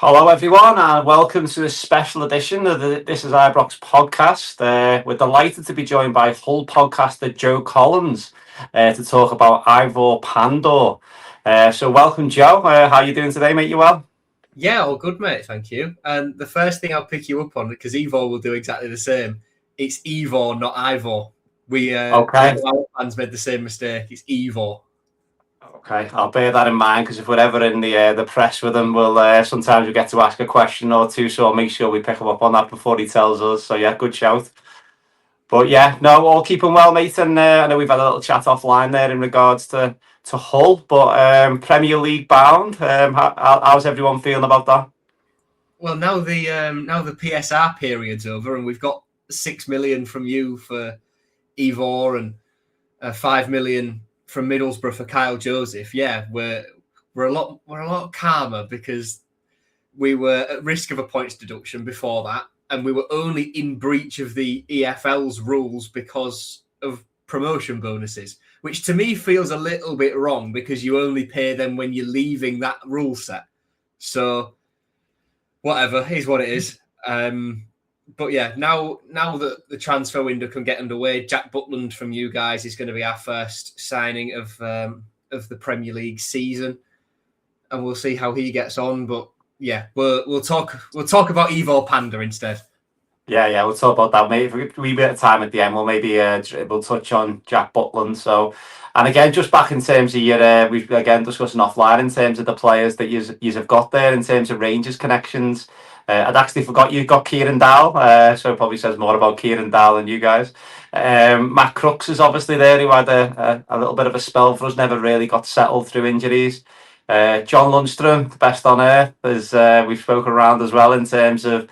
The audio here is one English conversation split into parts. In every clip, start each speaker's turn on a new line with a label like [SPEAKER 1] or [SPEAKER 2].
[SPEAKER 1] Hello, everyone, and welcome to a special edition of the This Is Ibrox podcast. We're delighted to be joined by Hull podcaster Joe Collins to talk about Ivor Pandur. So, welcome, Joe. How are you doing today, mate? You well?
[SPEAKER 2] Yeah, all good, mate. Thank you. And the first thing I'll pick you up on, because Ivor will do exactly the same. It's Ivor, not Ivor.
[SPEAKER 1] Okay.
[SPEAKER 2] Our fans made the same mistake. It's Ivor.
[SPEAKER 1] Okay, I'll bear that in mind because if we're ever in the press with him, we'll sometimes we get to ask a question or two, so I'll make sure we pick him up on that before he tells us. So yeah, good shout. But yeah, no, all keeping well, mate. And I know we've had a little chat offline there in regards to Hull, but Premier League bound. How's everyone feeling about that?
[SPEAKER 2] Well, now the PSR period's over, and we've got 6 million from you for Ivor and 5 million from Middlesbrough for Kyle Joseph. Yeah, we're a lot calmer because we were at risk of a points deduction before that, and we were only in breach of the EFL's rules because of promotion bonuses, which to me feels a little bit wrong because you only pay them when you're leaving that rule set. So whatever, is what it is. But yeah, now that the transfer window can get underway, Jack Butland from you guys is going to be our first signing of the Premier League season, and we'll see how he gets on. But yeah, we'll talk about Ivor Pandur instead.
[SPEAKER 1] Yeah, we'll talk about that, mate. If we get a wee bit of time at the end, we'll touch on Jack Butland. So, and again, just back in terms of your, we've again discussing offline in terms of the players that you have got there in terms of Rangers connections. I'd actually forgot you've got Kieran Dowell, so it probably says more about Kieran Dowell than you guys. Matt Crooks is obviously there, who had a little bit of a spell for us, never really got settled through injuries. John Lundstrom, the best on earth, as we've spoken around as well in terms of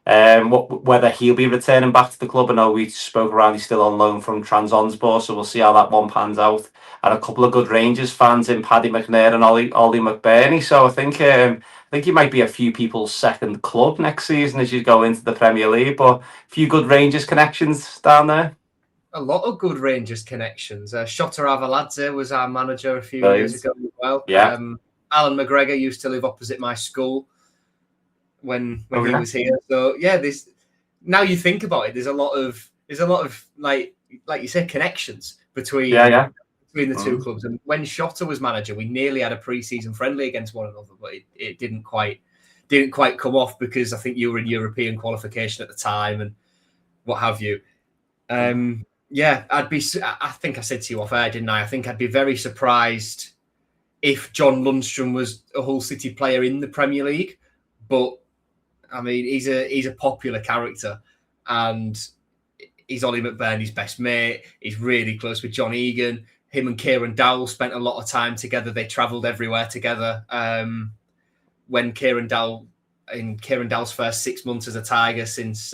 [SPEAKER 1] whether he'll be returning back to the club. I know we spoke around, he's still on loan from Trabzonspor, so we'll see how that one pans out. And a couple of good Rangers fans in Paddy McNair and Ollie McBurney. So I think he might be a few people's second club next season as you go into the Premier League. But a few good Rangers connections down there.
[SPEAKER 2] A lot of good Rangers connections. Shota Avaladze was our manager a few
[SPEAKER 1] Brilliant.
[SPEAKER 2] years ago as well.
[SPEAKER 1] Yeah.
[SPEAKER 2] Alan McGregor used to live opposite my school when he
[SPEAKER 1] yeah.
[SPEAKER 2] was here. So yeah, now you think about it, there's a lot of like you said, connections between the two clubs. And when Shota was manager, we nearly had a pre-season friendly against one another, but it didn't quite come off because I think you were in European qualification at the time and what have you. Yeah, I think I said to you off air, didn't I? I think I'd be very surprised if John Lundstrom was a Hull City player in the Premier League, but I mean, he's a popular character, and he's Ollie McBurney's best mate. He's really close with John Egan. Him and Kieran Dowell spent a lot of time together. They travelled everywhere together. When Kieran Dowell's first 6 months as a Tiger since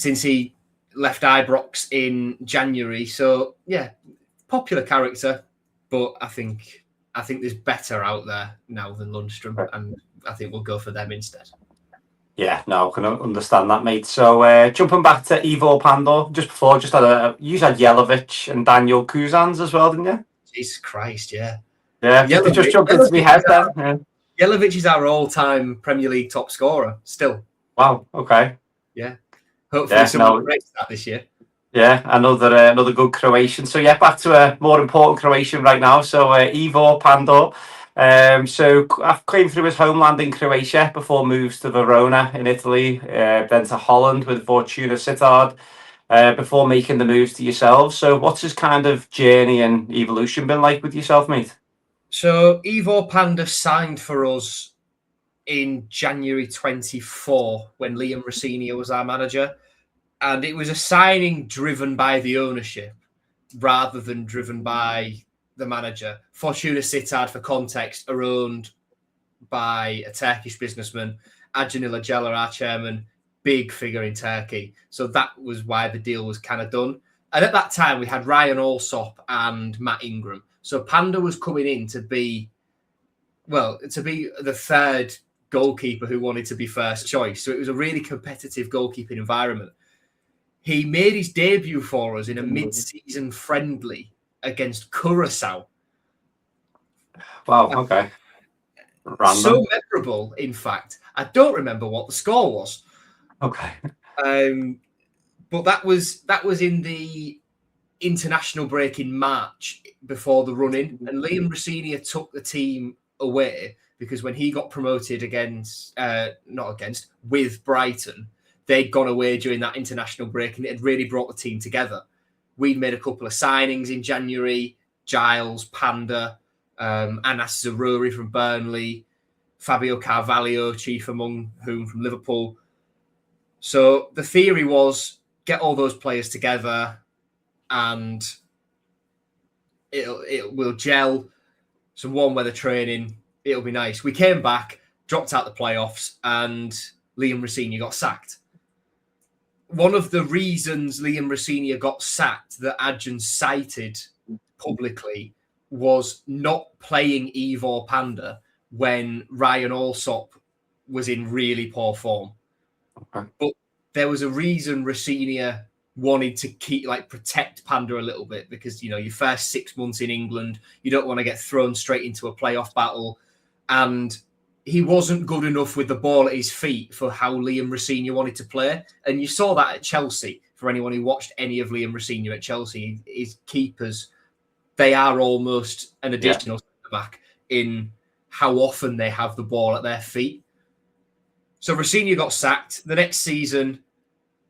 [SPEAKER 2] he left Ibrox in January. So yeah, popular character, but I think there's better out there now than Lundstrom, and I think we'll go for them instead.
[SPEAKER 1] Yeah, no, I can understand that, mate. So jumping back to Ivor Pandur, you had Yelovich and Daniel Kuzans as well, didn't you?
[SPEAKER 2] Jesus Christ, yeah.
[SPEAKER 1] Yeah, just jumped into my head then. Yeah.
[SPEAKER 2] Yelovich is our all-time Premier League top scorer still.
[SPEAKER 1] Wow, okay.
[SPEAKER 2] Yeah. Hopefully someone breaks that this year.
[SPEAKER 1] Yeah, another good Croatian. So yeah, back to a more important Croatian right now. So Ivor Pandur. So I came through his homeland in Croatia before moves to Verona in Italy, then to Holland with Fortuna Sittard, before making the moves to yourselves. So what's his kind of journey and evolution been like with yourself, mate?
[SPEAKER 2] So Ivor Pandur signed for us in January 24 when Liam Rossini was our manager. And it was a signing driven by the ownership rather than driven by the manager. Fortuna Sittard, for context, are owned by a Turkish businessman, Acun Ilıcalı, our chairman, big figure in Turkey. So that was why the deal was kind of done. And at that time, we had Ryan Allsop and Matt Ingram. So Pandur was coming in to be the third goalkeeper who wanted to be first choice. So it was a really competitive goalkeeping environment. He made his debut for us in a mid-season friendly against Curaçao.
[SPEAKER 1] Wow, okay. Random.
[SPEAKER 2] So memorable, in fact. I don't remember what the score was.
[SPEAKER 1] Okay.
[SPEAKER 2] But that was in the international break in March before the run-in, and Liam Rosenior took the team away because when he got promoted with Brighton, they'd gone away during that international break and it had really brought the team together. We'd made a couple of signings in January: Giles, Pandur, Anas Zaroury from Burnley, Fabio Carvalho, chief among whom from Liverpool. So the theory was get all those players together and it will gel. Some warm weather training. It'll be nice. We came back, dropped out the playoffs, and Liam Rosenior got sacked. One of the reasons Liam Rosenior got sacked that Adjan cited publicly was not playing Ivor Pandur when Ryan Alsop was in really poor form.
[SPEAKER 1] Okay.
[SPEAKER 2] But there was a reason Rosenior wanted to protect Pandur a little bit because, you know, your first 6 months in England, you don't want to get thrown straight into a playoff battle. And he wasn't good enough with the ball at his feet for how Liam Rosenior wanted to play. And you saw that at Chelsea. For anyone who watched any of Liam Rosenior at Chelsea, his keepers, they are almost an additional centre back in how often they have the ball at their feet. So Rosenior got sacked. The next season,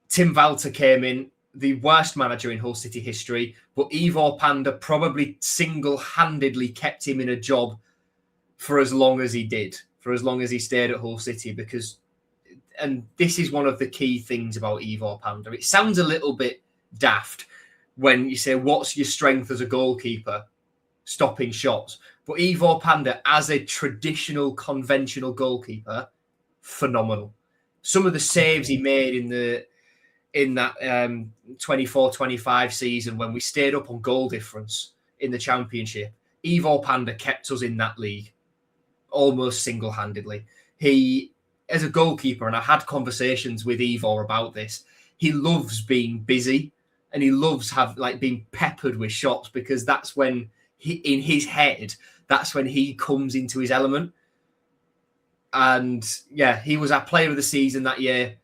[SPEAKER 2] Tim Walter came in, the worst manager in Hull City history, but Ivor Pandur probably single-handedly kept him in a job for as long as he did, for as long as he stayed at Hull City, because, and this is one of the key things about Ivor Pandur. It sounds a little bit daft when you say, what's your strength as a goalkeeper? Stopping shots. But Ivor Pandur, as a traditional, conventional goalkeeper, phenomenal. Some of the saves he made in that 24-25 season when we stayed up on goal difference in the Championship, Ivor Pandur kept us in that league almost single-handedly. He, as a goalkeeper, and I had conversations with Ivor about this, he loves being busy and he loves being peppered with shots because that's when in his head, that's when he comes into his element. And yeah, he was our player of the season that year,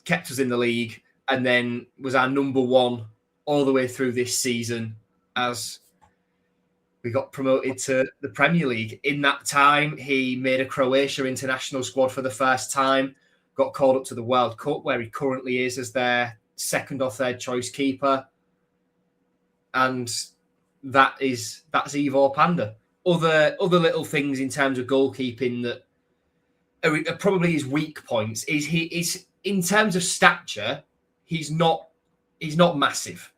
[SPEAKER 2] kept us in the league, and then was our number one all the way through this season as we got promoted to the Premier League. In that time, he made a Croatia international squad for the first time, got called up to the World Cup, where he currently is as their second or third choice keeper. And that's Ivor Pandur. Other little things in terms of goalkeeping that are probably his weak points is in terms of stature, he's not massive,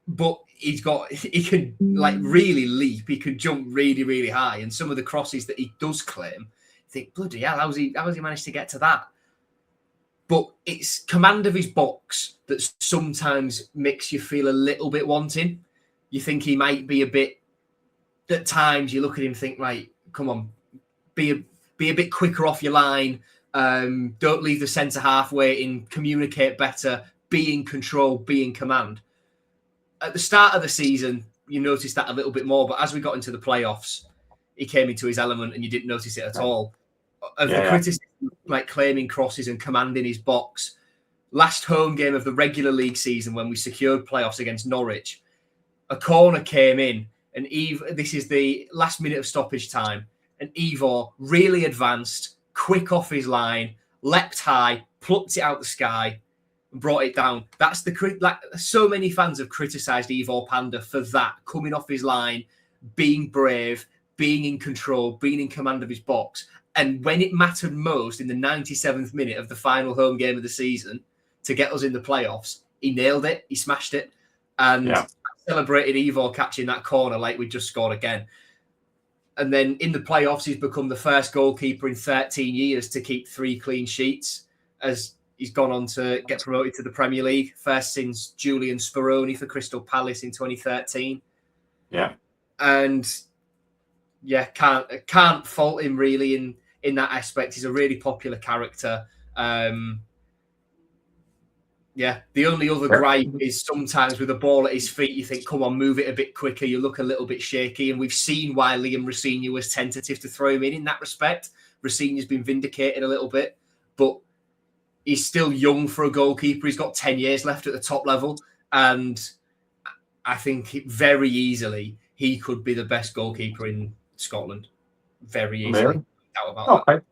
[SPEAKER 2] but he can really leap. He can jump really, really high, and some of the crosses that he does claim, you think, bloody hell, how's he managed to get to that? But it's command of his box that sometimes makes you feel a little bit wanting. You think he might be a bit. At times, you look at him and think, right, come on, be a bit quicker off your line. Don't leave the centre half waiting. Communicate better. Be in control. Be in command. At the start of the season, you noticed that a little bit more. But as we got into the playoffs, he came into his element, and you didn't notice it at all. Of the criticism, like claiming crosses and commanding his box. Last home game of the regular league season, when we secured playoffs against Norwich, a corner came in, and this is the last minute of stoppage time, and Ivor really advanced, quick off his line, leapt high, plucked it out the sky, and brought it down. That's so many fans have criticised Ivor Pandur for that, coming off his line, being brave, being in control, being in command of his box. And when it mattered most, in the 97th minute of the final home game of the season, to get us in the playoffs, he nailed it, he smashed it, and celebrated Ivor catching that corner like we just scored again. And then in the playoffs, he's become the first goalkeeper in 13 years to keep 3 clean sheets, as he's gone on to get promoted to the Premier League, first since Julian Speroni for Crystal Palace in 2013.
[SPEAKER 1] Yeah.
[SPEAKER 2] And yeah, can't fault him really in that aspect. He's a really popular character. Yeah, the only other gripe is sometimes with the ball at his feet, you think, come on, move it a bit quicker. You look a little bit shaky. And we've seen why Liam Rosenior was tentative to throw him in that respect. Rosenior's been vindicated a little bit, but he's still young for a goalkeeper. He's got 10 years left at the top level. And I think very easily he could be the best goalkeeper in Scotland. Very easily.
[SPEAKER 1] Really?
[SPEAKER 2] No doubt about that.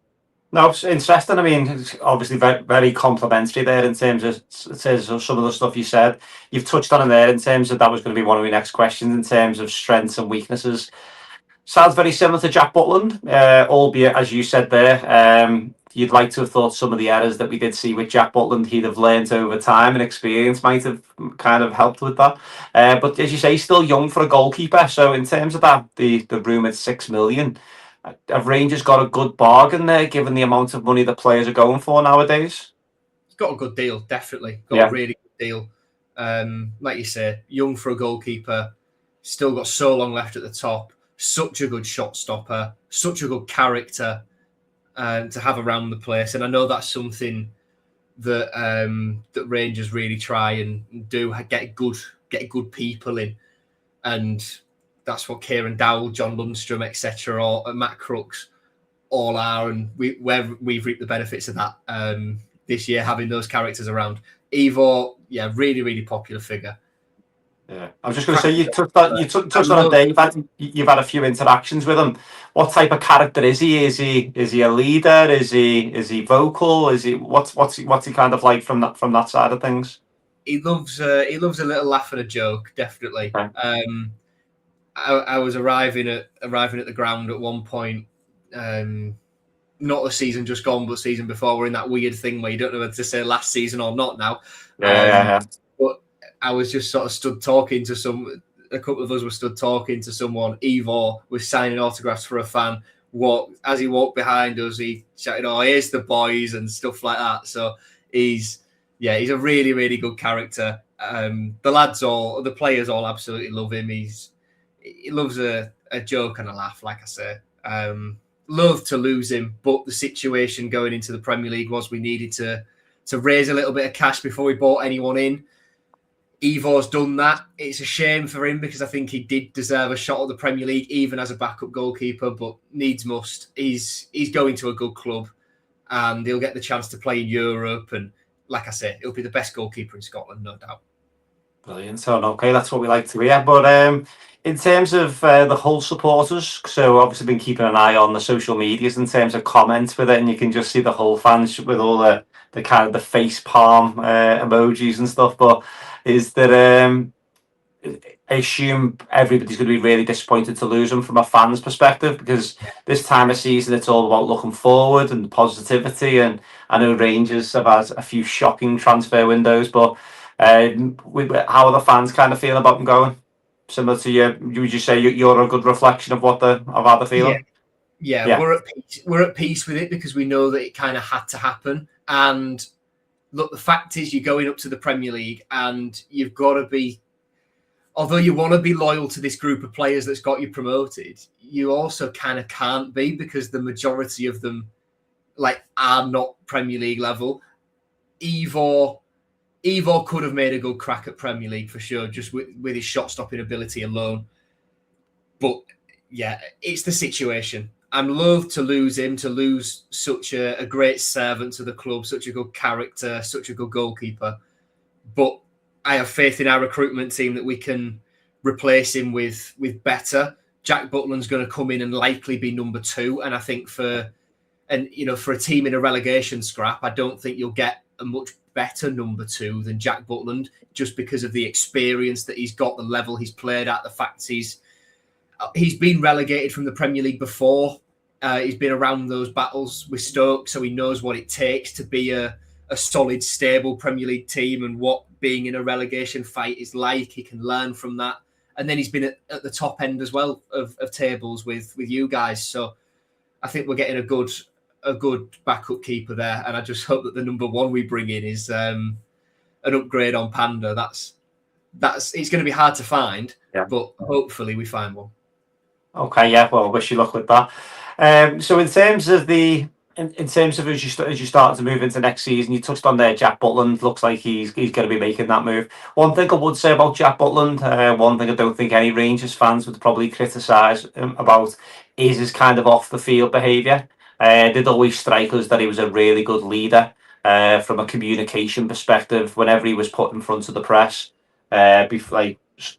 [SPEAKER 1] No, it's interesting. I mean, it's obviously very, very complimentary there in terms of some of the stuff you said. You've touched on it there in terms of that was going to be one of my next questions in terms of strengths and weaknesses. Sounds very similar to Jack Butland, albeit, as you said there, you'd like to have thought some of the errors that we did see with Jack Butland, he'd have learned over time, and experience might have kind of helped with that. But as you say, he's still young for a goalkeeper. So in terms of that, the rumoured 6 million, have Rangers got a good bargain there, given the amount of money the players are going for nowadays?
[SPEAKER 2] He's got a good deal, definitely. Got a really good deal. Like you say, young for a goalkeeper, still got so long left at the top. Such a good shot stopper, such a good character to have around the place. And I know that's something that that Rangers really try and do, get good people in. And that's what Kieran Dowell, John Lundstrom, etc., or Matt Crooks all are. And we've reaped the benefits of that this year, having those characters around. Ivor, yeah, really, really popular figure.
[SPEAKER 1] Yeah, I was just going to say, you touched on it there. You've had a few interactions with him. What type of character is he? Is he a leader? Is he vocal? Is he what's he kind of like from that side of things?
[SPEAKER 2] He loves a little laugh and a joke, definitely. Okay. I was arriving at the ground at one point, not the season just gone, but season before. We're in that weird thing where you don't know whether to say last season or not now.
[SPEAKER 1] Yeah.
[SPEAKER 2] But I was just sort of stood talking to a couple of us were stood talking to someone. Ivor was signing autographs for a fan. As he walked behind us, he shouted, "Oh, here's the boys," and stuff like that. So he's a really, really good character. The players all absolutely love him. He loves a joke and a laugh, like I say. Love to lose him, but the situation going into the Premier League was we needed to raise a little bit of cash before we bought anyone in. Ivor's done that. It's a shame for him because I think he did deserve a shot at the Premier League, even as a backup goalkeeper, but needs must. He's going to a good club and he'll get the chance to play in Europe. And like I say, he'll be the best goalkeeper in Scotland, no doubt.
[SPEAKER 1] Brilliant. So, okay, that's what we like to hear. But in terms of the Hull supporters, so obviously been keeping an eye on the social medias in terms of comments with it, and you can just see the Hull fans with all the kind of the face palm emojis and stuff. But is there? I assume everybody's going to be really disappointed to lose them from a fan's perspective, because this time of season it's all about looking forward and positivity. And I know Rangers have had a few shocking transfer windows, but how are the fans kind of feeling about them going? Similar to you, would you say you're a good reflection of how they're feeling?
[SPEAKER 2] Yeah, we're at peace with it because we know that it kind of had to happen. And look, the fact is, you're going up to the Premier League, and you've got to be. Although you want to be loyal to this group of players that's got you promoted, you also kind of can't be, because the majority of them are not Premier League level. Ivor could have made a good crack at Premier League for sure, just with his shot-stopping ability alone. But yeah, it's the situation. I'm loath to lose him, to lose such a great servant to the club, such a good character, such a good goalkeeper. But I have faith in our recruitment team that we can replace him with better. Jack Butland's going to come in and likely be number 2. And I think for a team in a relegation scrap, I don't think you'll get a much better number 2 than Jack Butland, just because of the experience that he's got, the level he's played at, the fact he's been relegated from the Premier League before. He's been around those battles with Stoke, so he knows what it takes to be a solid, stable Premier League team and what being in a relegation fight is like. He can learn from that. And then he's been at the top end as well of tables with you guys. So I think we're getting a good backup keeper there. And I just hope that the number 1 we bring in is an upgrade on Pandur. That's it's going to be hard to find, but hopefully we find one.
[SPEAKER 1] Okay, yeah. Well, I wish you luck with that. So in terms of the In terms of as you start to move into next season, you touched on there. Jack Butland looks like he's going to be making that move. One thing I would say about Jack Butland, one thing I don't think any Rangers fans would probably criticise about is his kind of off the field behaviour. Did always strike us that he was a really good leader from a communication perspective. Whenever he was put in front of the press,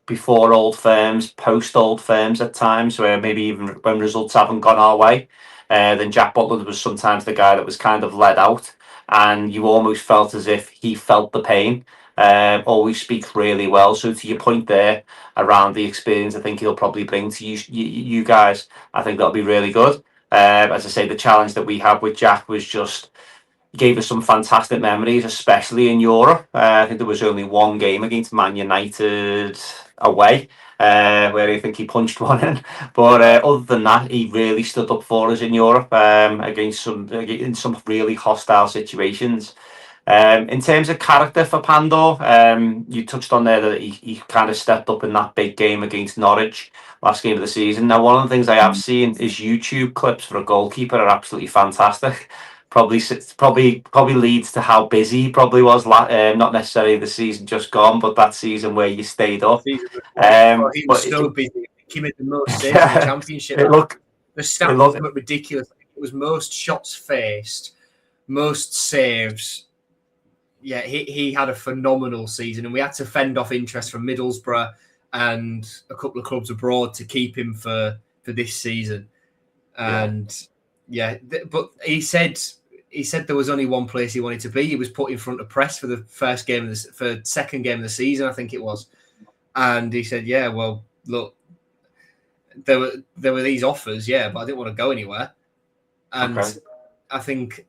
[SPEAKER 1] before old firms, post old firms at times, where maybe even when results haven't gone our way. Then Jack Butland was sometimes the guy that was kind of led out, and you almost felt as if he felt the pain. Always speaks really well. So to your point there around the experience, I think he'll probably bring to you guys. I think that'll be really good. As I say, the challenge that we had with Jack was just he gave us some fantastic memories, especially in Europe. I think there was only one game against Man United away, where I think he punched one in. But other than that, he really stood up for us in Europe in some really hostile situations. In terms of character for Pandor, you touched on there that he kind of stepped up in that big game against Norwich, last game of the season. Now, one of the things I have seen is YouTube clips for a goalkeeper are absolutely fantastic. Probably leads to how busy he probably was. Not necessarily the season just gone, but that season where you stayed up.
[SPEAKER 2] Season before, he was
[SPEAKER 1] But
[SPEAKER 2] so busy. He made the most saves in the
[SPEAKER 1] yeah,
[SPEAKER 2] championship.
[SPEAKER 1] it looked
[SPEAKER 2] The
[SPEAKER 1] it
[SPEAKER 2] stats
[SPEAKER 1] looked
[SPEAKER 2] were ridiculous. It was most shots faced, most saves. Yeah, he had a phenomenal season, and we had to fend off interest from Middlesbrough and a couple of clubs abroad to keep him for this season. And but he said there was only one place he wanted to be. He was put in front of press for the second game of the season, I think it was. And he said, "Yeah, well, look, there were these offers, yeah, but I didn't want to go anywhere." And
[SPEAKER 1] okay.
[SPEAKER 2] I think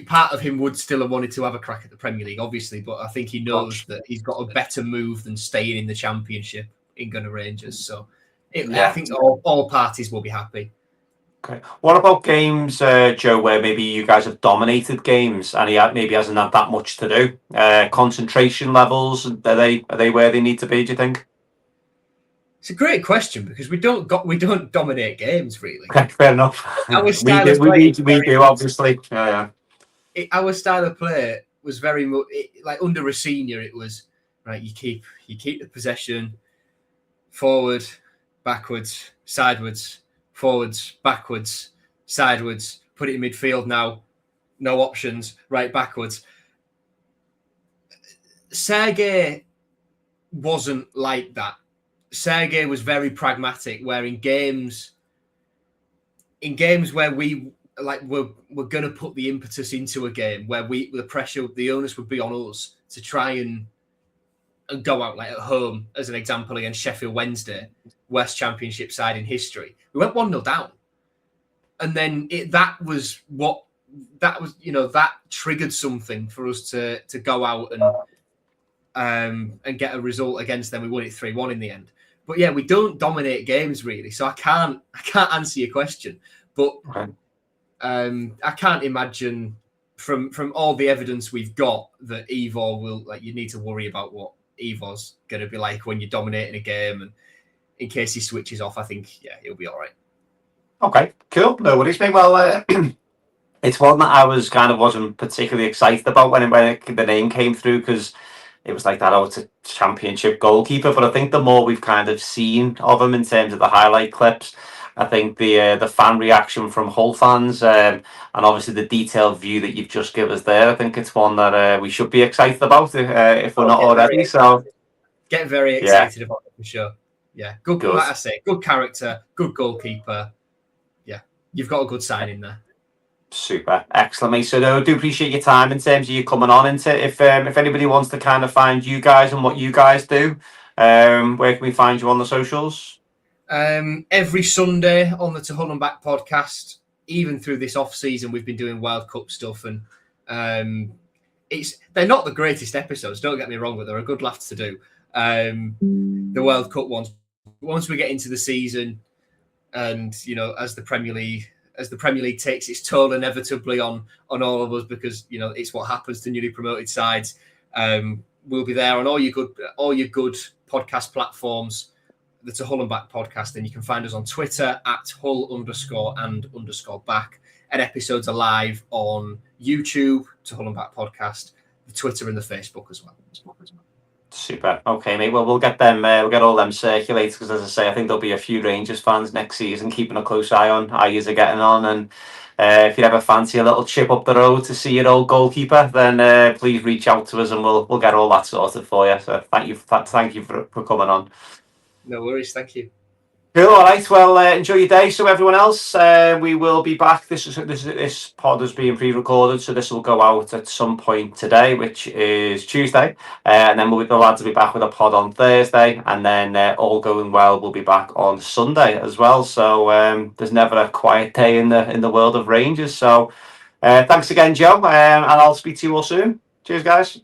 [SPEAKER 2] part of him would still have wanted to have a crack at the Premier League, obviously, but I think he knows that he's got a better move than staying in the Championship in Gunner Rangers. So I think all parties will be happy.
[SPEAKER 1] Okay. What about games, Joe, where maybe you guys have dominated games and maybe hasn't had that much to do? Concentration levels, are they where they need to be, do you think?
[SPEAKER 2] It's a great question because we don't dominate games really.
[SPEAKER 1] Okay, fair enough.
[SPEAKER 2] Our style of play
[SPEAKER 1] we do, obviously. Yeah.
[SPEAKER 2] Our style of play was very much like under a senior. It was right. You keep the possession, forward, backwards, sideways, forwards, backwards, sideways. Put it in midfield now. No options. Right, backwards. Sergei wasn't like that. Sergei was very pragmatic. Where in games where we're going to put the impetus into a game where the pressure, the onus would be on us to try and go out, like at home, as an example, against Sheffield Wednesday, worst Championship side in history. We went 1-0 down. And then that triggered something for us to go out and get a result against them. We won it 3-1 in the end. But yeah, we don't dominate games really. So I can't answer your question. But I can't imagine from all the evidence we've got that Ivor will, like, you need to worry about what Ivor's going to be like when you're dominating a game, and in case he switches off, I think he'll be all right.
[SPEAKER 1] Okay, cool. No worries, mate. Well, it's one that I wasn't particularly excited about when the name came through, because it was like that. Oh, it's a Championship goalkeeper, but I think the more we've kind of seen of him in terms of the highlight clips, I think the fan reaction from Hull fans, and obviously the detailed view that you've just given us there, I think it's one that we should be excited about if we're not already. So
[SPEAKER 2] get very excited about it for sure. Yeah, good. Like I say, good character, good goalkeeper. Yeah, you've got a good signing there.
[SPEAKER 1] Super, excellent, mate. So no, I do appreciate your time in terms of you coming on into it. If anybody wants to kind of find you guys and what you guys do, where can we find you on the socials?
[SPEAKER 2] Every Sunday on the To Hull and Back podcast. Even through this off season, we've been doing World Cup stuff, and they're not the greatest episodes. Don't get me wrong, but they're a good laugh to do. The World Cup ones. Once we get into the season, and as the Premier League takes its toll inevitably on all of us, because it's what happens to newly promoted sides. We'll be there on all your good podcast platforms. The To Hull and Back podcast, and you can find us on Twitter at Hull_and_back, and episodes are live on YouTube, to Hull and Back Podcast, the Twitter and the Facebook as well.
[SPEAKER 1] Super. Okay, mate. Well, we'll get them. We'll get all them circulated because, as I say, I think there'll be a few Rangers fans next season keeping a close eye on how yous are getting on. And if you ever fancy a little chip up the road to see your old goalkeeper, then please reach out to us and we'll get all that sorted for you. So thank you for coming on.
[SPEAKER 2] No worries. Thank you.
[SPEAKER 1] Cool. All right. Well, enjoy your day. So everyone else, we will be back. This pod is being pre-recorded, so this will go out at some point today, which is Tuesday, and then the lads will be back with a pod on Thursday, and then all going well, we'll be back on Sunday as well. So there's never a quiet day in the world of Rangers. So thanks again, Joe, and I'll speak to you all soon. Cheers, guys.